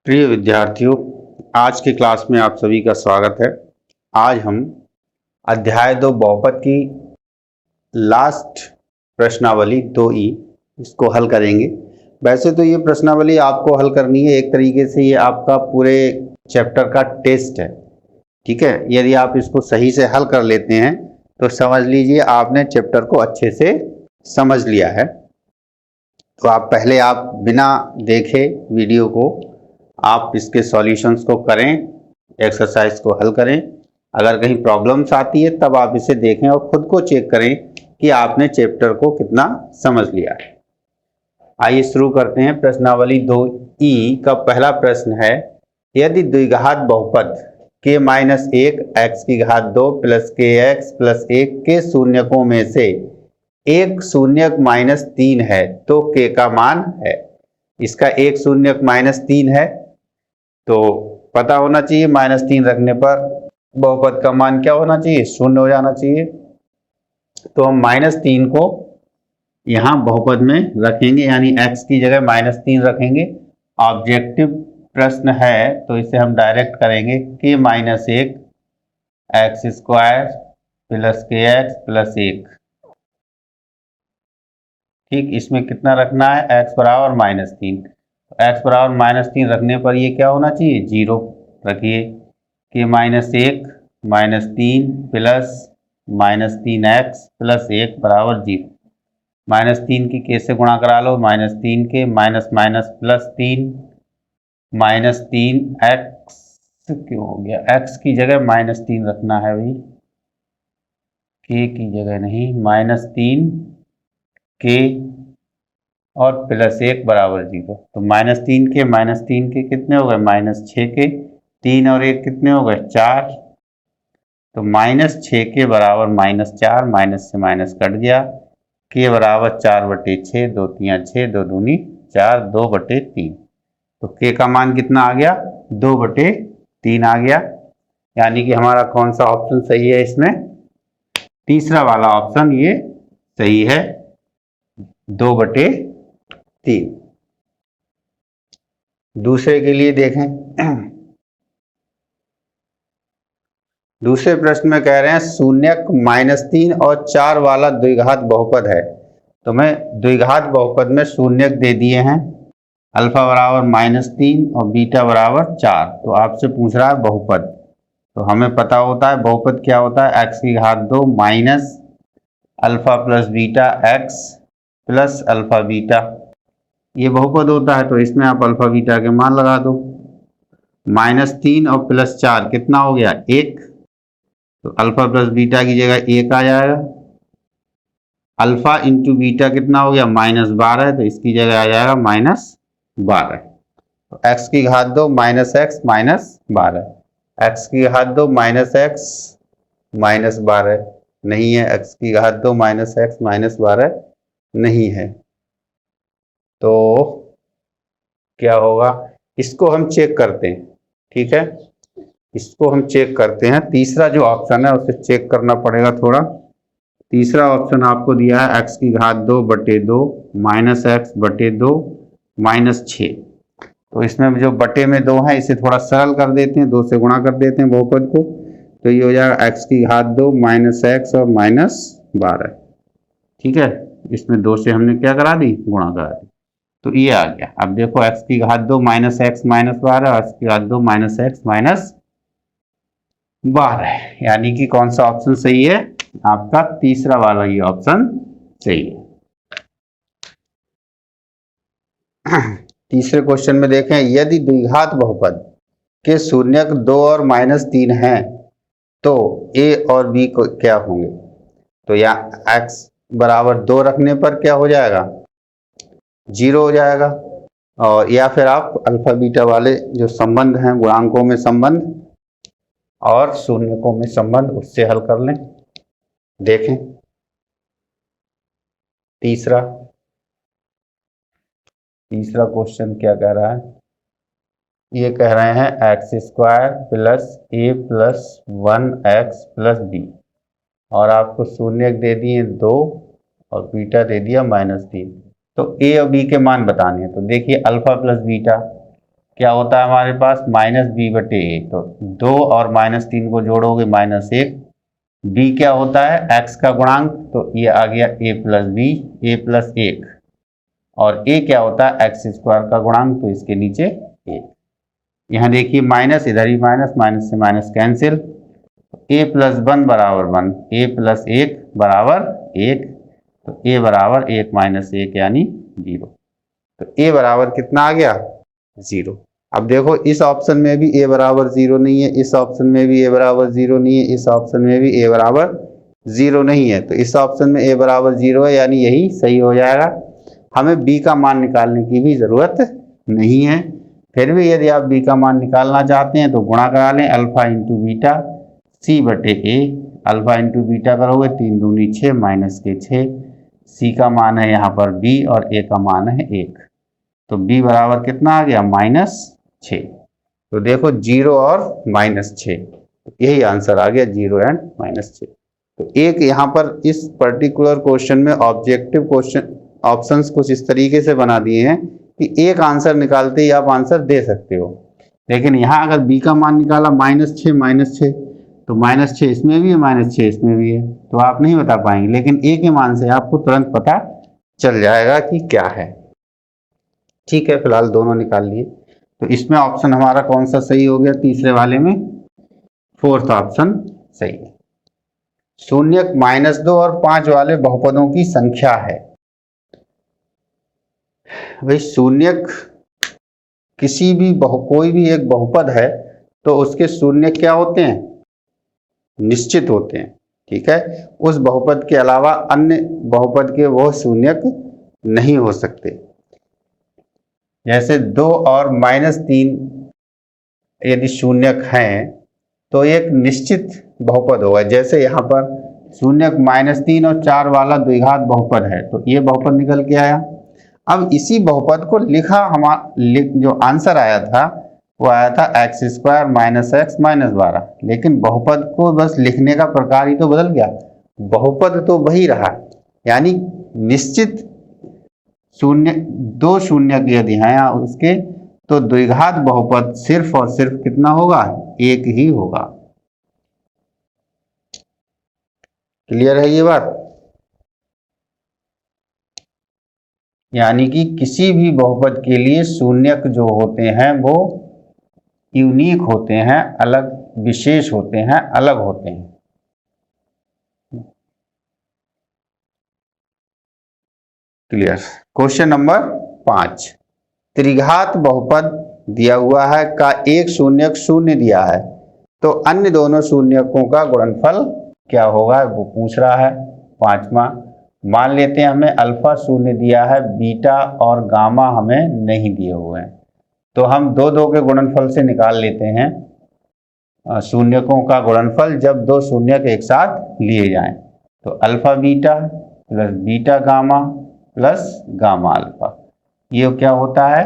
प्रिय विद्यार्थियों, आज की क्लास में आप सभी का स्वागत है। आज हम अध्याय 2 बहुपद की लास्ट प्रश्नावली 2E इसको हल करेंगे। वैसे तो ये प्रश्नावली आपको हल करनी है, एक तरीके से ये आपका पूरे चैप्टर का टेस्ट है। ठीक है, यदि आप इसको सही से हल कर लेते हैं तो समझ लीजिए आपने चैप्टर को अच्छे से समझ लिया है। तो आप बिना देखे वीडियो को आप इसके सॉल्यूशंस को करें, एक्सरसाइज को हल करें। अगर कहीं प्रॉब्लम्स आती है तब आप इसे देखें और खुद को चेक करें कि आपने चैप्टर को कितना समझ लिया है। आइए शुरू करते हैं। प्रश्नावली 2E का पहला प्रश्न है, यदि द्विघात बहुपद k-1 x की घात 2 प्लस kx प्लस 1 के शून्यकों में से एक शून्यक -3 है तो k का मान है। इसका एक शून्यक -3 है तो पता होना चाहिए -3 रखने पर बहुपद का मान क्या होना चाहिए, शून्य हो जाना चाहिए। तो हम -3 को यहाँ बहुपद में रखेंगे, यानी x की जगह -3 रखेंगे। ऑब्जेक्टिव प्रश्न है तो इसे हम डायरेक्ट करेंगे k-1 x² plus kx plus 1। ठीक, इसमें कितना रखना है, x बराबर -3। x बराबर -3 रखने पर ये क्या होना चाहिए, 0 रखिए। k-1 -3 प्लस -3x प्लस 1 बराबर 0। -3 की k से गुणा करा लो, -3 के माइनस माइनस प्लस 3 -3x क्यों हो गया, x की जगह -3 रखना है भाई, k की जगह नहीं। -3 k और प्लस 1 बराबर 0। तो -3 के कितने हो गए, -6 के। 3 और 1 कितने हो गए, 4। तो -6 के बराबर -4, माइनस से माइनस कट गया। के बराबर 4/6, 2 3 6, 2 दूनी 4, 2/3। तो के का मान कितना आ गया, 2/3 आ गया। यानी कि हमारा कौन सा ऑप्शन सही है इसमें, तीसरा वाला ऑप्शन ये सही है, 2/3। दूसरे के लिए देखें। दूसरे प्रश्न में कह रहे हैं शून्यक -3 और 4 वाला द्विघात बहुपद है। तो मैं द्विघात बहुपद में शून्यक दे दिए हैं, अल्फा बराबर -3 और बीटा बराबर 4। तो आपसे पूछ रहा है बहुपद, तो हमें पता होता है बहुपद क्या होता है, x की घात 2 minus alpha plus beta x plus alpha beta, ये बहुपद होता है। तो इसमें आप अल्फा बीटा के मान लगा दो। -3 और प्लस 4 कितना हो गया, 1। तो अल्फा प्लस बीटा की जगह 1 आ जाएगा। अल्फा इंटू बीटा कितना हो गया, -12। तो इसकी जगह आ जाएगा -12। तो x की घात 2 माइनस एक्स माइनस 12, x की घात 2 माइनस एक्स माइनस 12 नहीं है, x की घात 2 माइनस एक्स माइनस 12 नहीं है। तो क्या होगा, इसको हम चेक करते हैं। ठीक है, इसको हम चेक करते हैं। तीसरा जो ऑप्शन है उसे चेक करना पड़ेगा थोड़ा। तीसरा ऑप्शन आपको दिया है x की घात 2/2 माइनस x/2 -6। तो इसमें जो बटे में 2 है इसे थोड़ा सरल कर देते हैं, 2 से गुणा कर देते हैं बहुपद को। तो ये हो जाएगा x की घात 2 माइनस एक्स और -12। ठीक है, इसमें 2 से हमने क्या करा दी, गुणा करा दी। तो ये आ गया। अब देखो x की घात 2 माइनस एक्स माइनस 12 और x की घात 2 माइनस एक्स माइनस 12, यानी कि कौन सा ऑप्शन सही है, आपका तीसरा वाला ये ऑप्शन सही है। तीसरे क्वेश्चन में देखें, यदि द्विघात बहुपद के शून्यक 2 और -3 हैं तो a और b को क्या होंगे। तो यहाँ x बराबर 2 रखने पर क्या हो जाएगा, 0 हो जाएगा। और या फिर आप अल्फा बीटा वाले जो संबंध हैं, गुणांकों में संबंध और शून्यकों में संबंध, उससे हल कर लें। देखें तीसरा क्वेश्चन क्या कह रहा है, ये कह रहे हैं x² plus a plus 1x plus b, और आपको शून्यक दे दिए 2 और बीटा दे दिया -3। तो a और b के मान बताने हैं। तो देखिए अल्फा प्लस बीटा क्या होता है हमारे पास -b/a। तो 2 और -3 को जोड़ोगे -1। b क्या होता है x का गुणांक, तो ये आ गया a + b, a+1। और a क्या होता है x² का गुणांक, तो इसके नीचे 1। यहाँ देखिए माइनस, इधर ही माइनस, माइनस से माइनस कैंसिल। a + 1 बराबर 1, a + 1 बराबर 1। तो a बराबर 1 - 1 यानी 0। तो a बराबर कितना आ गया 0। अब देखो इस ऑप्शन में भी a बराबर 0 नहीं है, इस ऑप्शन में भी a बराबर 0 नहीं है, इस ऑप्शन में भी a बराबर 0 नहीं है। तो इस ऑप्शन में a बराबर 0 है, यानी यही सही हो जाएगा। हमें b का मान निकालने की भी जरूरत नहीं है। फिर भी यदि आप b का मान निकालना चाहते हैं तो गुणा करा लें, alpha into beta c/a। Alpha into beta करोगे 3 दूनी 6 माइनस के 6। c का मान है यहाँ पर b और a का मान है 1। तो b बराबर कितना आ गया -6। तो देखो 0 और -6, यही आंसर आ गया 0 एंड -6। तो एक यहाँ पर इस पर्टिकुलर क्वेश्चन में ऑब्जेक्टिव क्वेश्चन ऑप्शंस कुछ इस तरीके से बना दिए हैं कि एक आंसर निकालते ही आप आंसर दे सकते हो। लेकिन यहाँ अगर b का मान निकाला -6 तो -6 इसमें भी है, -6 इसमें भी है, तो आप नहीं बता पाएंगे। लेकिन a के मान से आपको तुरंत पता चल जाएगा कि क्या है। ठीक है, फिलहाल दोनों निकाल लिए। तो इसमें ऑप्शन हमारा कौन सा सही हो गया, तीसरे वाले में 4th ऑप्शन सही है। शून्यक -2 और 5 वाले बहुपदों की संख्या है। भाई शून्यक किसी भी कोई भी एक बहुपद है तो उसके शून्य क्या होते हैं, निश्चित होते हैं। ठीक है, उस बहुपद के अलावा अन्य बहुपद के वो शून्यक नहीं हो सकते। जैसे 2 और -3 यदि शून्यक हैं तो एक निश्चित बहुपद होगा। जैसे यहाँ पर शून्यक -3 और 4 वाला द्विघात बहुपद है, तो ये बहुपद निकल के आया। अब इसी बहुपद को जो आंसर आया था वो आया था x² - x - 12। लेकिन बहुपद को बस लिखने का प्रकार ही तो बदल गया, बहुपद तो वही रहा। यानी निश्चित शून्य, 2 शून्यक यदि हैं उसके, तो द्विघात बहुपद सिर्फ और सिर्फ कितना होगा, 1 ही होगा। क्लियर है ये बात। यानी कि किसी भी बहुपद के लिए शून्यक जो होते हैं वो यूनिक होते हैं, अलग विशेष होते हैं, अलग होते हैं। क्लियर। क्वेश्चन नंबर 5, त्रिघात बहुपद दिया हुआ है का एक शून्यक 0 दिया है, तो अन्य दोनों शून्यकों का गुणनफल क्या होगा वो पूछ रहा है। 5वां, मान लेते हैं हमें अल्फा 0 दिया है, बीटा और गामा हमें नहीं दिए हुए हैं, तो हम दो के गुणनफल से निकाल लेते हैं शून्यकों का गुणनफल जब 2 शून्यक एक साथ लिए जाएं। तो alpha beta plus beta gamma plus gamma alpha, ये क्या होता है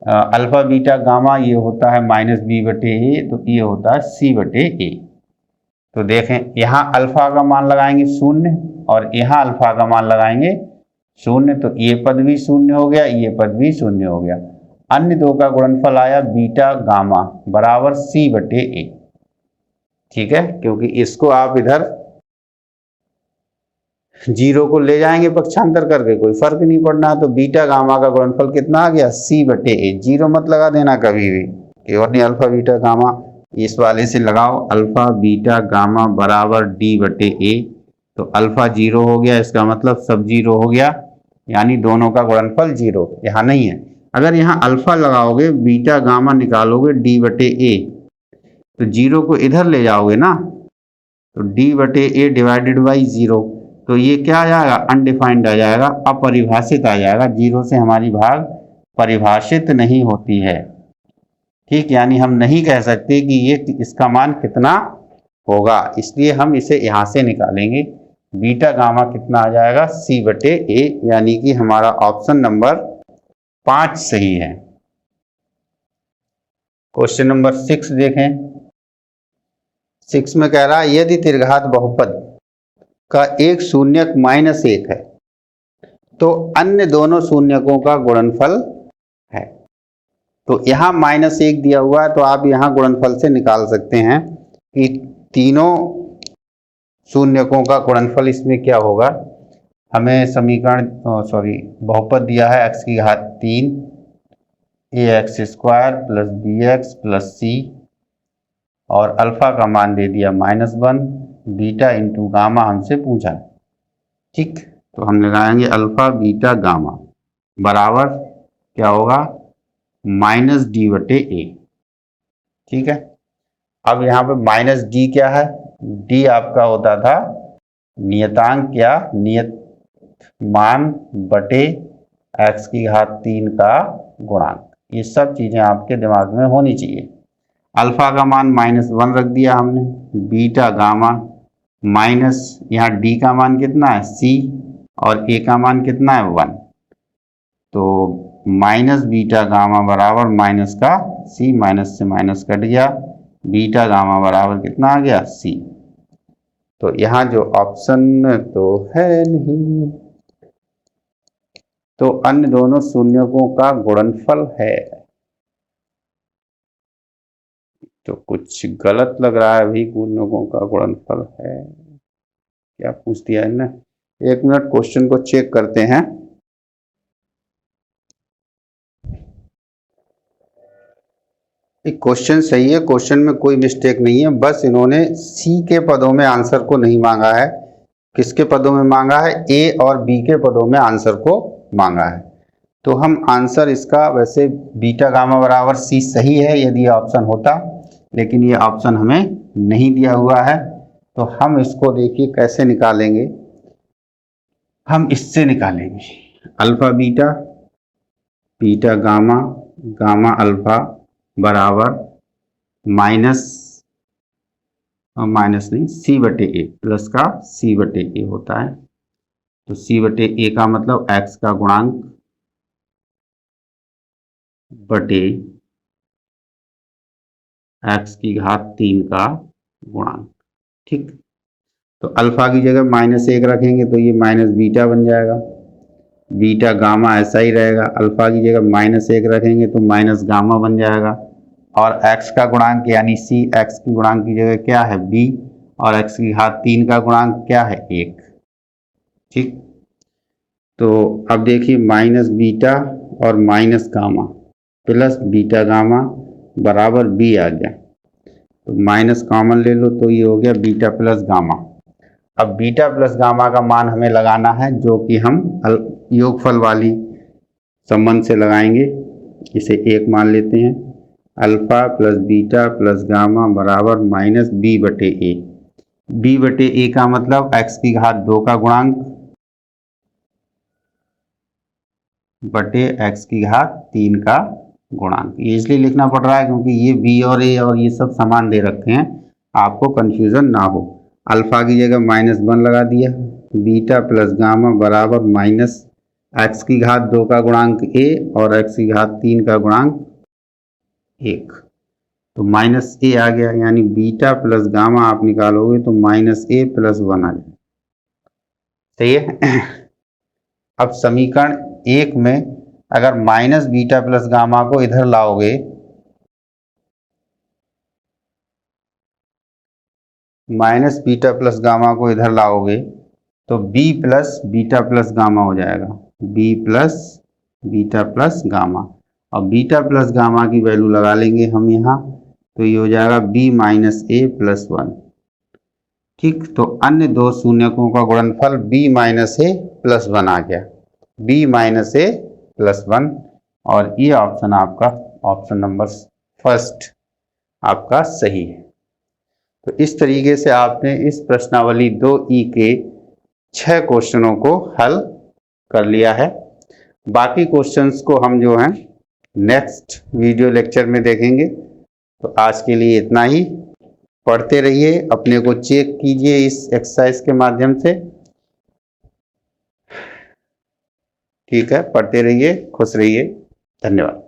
अल्फा बीटा गामा, ये होता है -b/a, तो ये होता है c/a। तो देखें यहाँ अल्फा का मान लगाएंगे 0 और यहाँ अल्फा का मान लगाएंगे 0, तो ये पद भी 0 हो गया, ये पद भी 0 हो गया। अन्य दो का गुणनफल आया बीटा गामा बराबर c/a। ठीक है, क्योंकि इसको आप इधर 0 को ले जाएंगे पक्षांतर करके, कोई फर्क नहीं पड़ना है। तो बीटा गामा का गुणनफल कितना आ गया, c/a। 0 मत लगा देना कभी भी, केवल नहीं अल्फा बीटा गामा, इस वाले से लगाओ अल्फा बीटा गामा बराबर d/a। तो अल्फा 0 हो गया, इसका मतलब सब 0 हो गया, यानी दोनों का गुणनफल 0 यहाँ नहीं है। अगर यहाँ अल्फा लगाओगे, बीटा गामा निकालोगे d/a, तो 0 को इधर ले जाओगे ना, तो d/a डिवाइडेड बाई 0, तो ये क्या आ जाएगा, अनडिफाइंड आ जाएगा, अपरिभाषित आ जाएगा। 0 से हमारी भाग परिभाषित नहीं होती है। ठीक, यानी हम नहीं कह सकते कि ये इसका मान कितना होगा, इसलिए हम इसे यहां से निकालेंगे। बीटा गामा कितना आ जाएगा, c/a, यानी कि हमारा ऑप्शन नंबर 5 सही है। क्वेश्चन नंबर 6 देखें। 6 में कह रहा है यदि त्रिघात बहुपद का एक शून्यक -1 है तो अन्य दोनों शून्यकों का गुणनफल है। तो यहाँ -1 दिया हुआ है, तो आप यहाँ गुणनफल से निकाल सकते हैं कि तीनों शून्यकों का गुणनफल इसमें क्या होगा। हमें समीकरण बहुपद दिया है x की घात 3 ax² plus bx plus c, और अल्फा का मान दे दिया -1, बीटा इंटू गामा हमसे पूछा है। ठीक, तो हम लगाएंगे अल्फा बीटा गामा बराबर क्या होगा, -d/a। ठीक है, अब यहाँ पे -d क्या है, d आपका होता था नियतांक या नियत मान बटे x की घात 3 का गुणांक। ये सब चीजें आपके दिमाग में होनी चाहिए। अल्फा का मान -1 रख दिया हमने, बीटा गामा माइनस, यहाँ d का मान कितना है c, और a का मान कितना है 1, तो माइनस बीटा गामा बराबर माइनस का c, माइनस से माइनस कट गया, बीटा गामा बराबर कितना आ गया c। तो यहाँ जो ऑप्शन तो है नहीं, तो अन्य दोनों शून्यकों का गुणनफल है। तो कुछ गलत लग रहा है भाई, शून्यकों का गुणनफल है, क्या पूछ दिया है ना। 1 मिनट क्वेश्चन को चेक करते हैं। क्वेश्चन सही है, क्वेश्चन में कोई मिस्टेक नहीं है, बस इन्होंने सी के पदों में आंसर को नहीं मांगा है। किसके पदों में मांगा है, ए और बी के पदों में आंसर को मांगा है। तो हम आंसर इसका वैसे बीटा गामा बराबर सी सही है यदि ऑप्शन होता, लेकिन ये ऑप्शन हमें नहीं दिया हुआ है। तो हम इसको देखिए कैसे निकालेंगे, हम इससे निकालेंगे alpha beta, beta gamma, gamma alpha बराबर माइनस नहीं c/a, प्लस का c/a होता है। तो c/a का मतलब x का गुणांक बटे x की घात 3 का गुणांक। ठीक, तो अल्फा की जगह -1 रखेंगे तो ये माइनस बीटा बन जाएगा, बीटा गामा ऐसा ही रहेगा, अल्फा की जगह -1 रखेंगे तो माइनस गामा बन जाएगा, और x का गुणांक यानी c, x की गुणांक की जगह क्या है b, और x की घात 3 का गुणांक क्या है 1। ठीक, तो अब देखिए माइनस बीटा और minus gamma plus beta gamma बराबर b आ गया, तो माइनस कॉमन ले लो तो ये हो गया बीटा प्लस गामा। अब बीटा प्लस गामा का मान हमें लगाना है, जो कि हम योगफल वाली संबंध से लगाएंगे। इसे 1 मान लेते हैं, alpha plus beta plus gamma बराबर -b/a। b/a का मतलब x की घात 2 का गुणांक बटे x की घात 3 का गुणांक। ये इसलिए लिखना पड़ रहा है क्योंकि ये b और a और ये सब समान दे रखे हैं, आपको कंफ्यूजन ना हो। अल्फा की जगह -1 लगा दिया, बीटा प्लस गामा बराबर माइनस x की घात 2 का गुणांक a और x की घात 3 का गुणांक 1, तो -a आ गया, यानी बीटा प्लस गामा आप निकालोगे तो -a + 1 आ जाए। सही है। अब समीकरण 1 में अगर माइनस बीटा प्लस गामा को इधर लाओगे, माइनस बीटा प्लस गामा को इधर लाओगे तो b plus beta plus gamma हो जाएगा, b plus beta plus gamma, और बीटा प्लस गामा की वैल्यू लगा लेंगे हम यहाँ, तो ये हो जाएगा b - a + 1। ठीक, तो अन्य दो शून्यकों का गुणनफल b - a + 1 आ गया, b - a + 1, और ये ऑप्शन आपका ऑप्शन नंबर फर्स्ट आपका सही है। तो इस तरीके से आपने इस प्रश्नावली 2E के 6 क्वेश्चनों को हल कर लिया है। बाकी क्वेश्चंस को हम जो हैं नेक्स्ट वीडियो लेक्चर में देखेंगे। तो आज के लिए इतना ही, पढ़ते रहिए, अपने को चेक कीजिए इस एक्सरसाइज के माध्यम से। ठीक है, पढ़ते रहिए, खुश रहिए, धन्यवाद।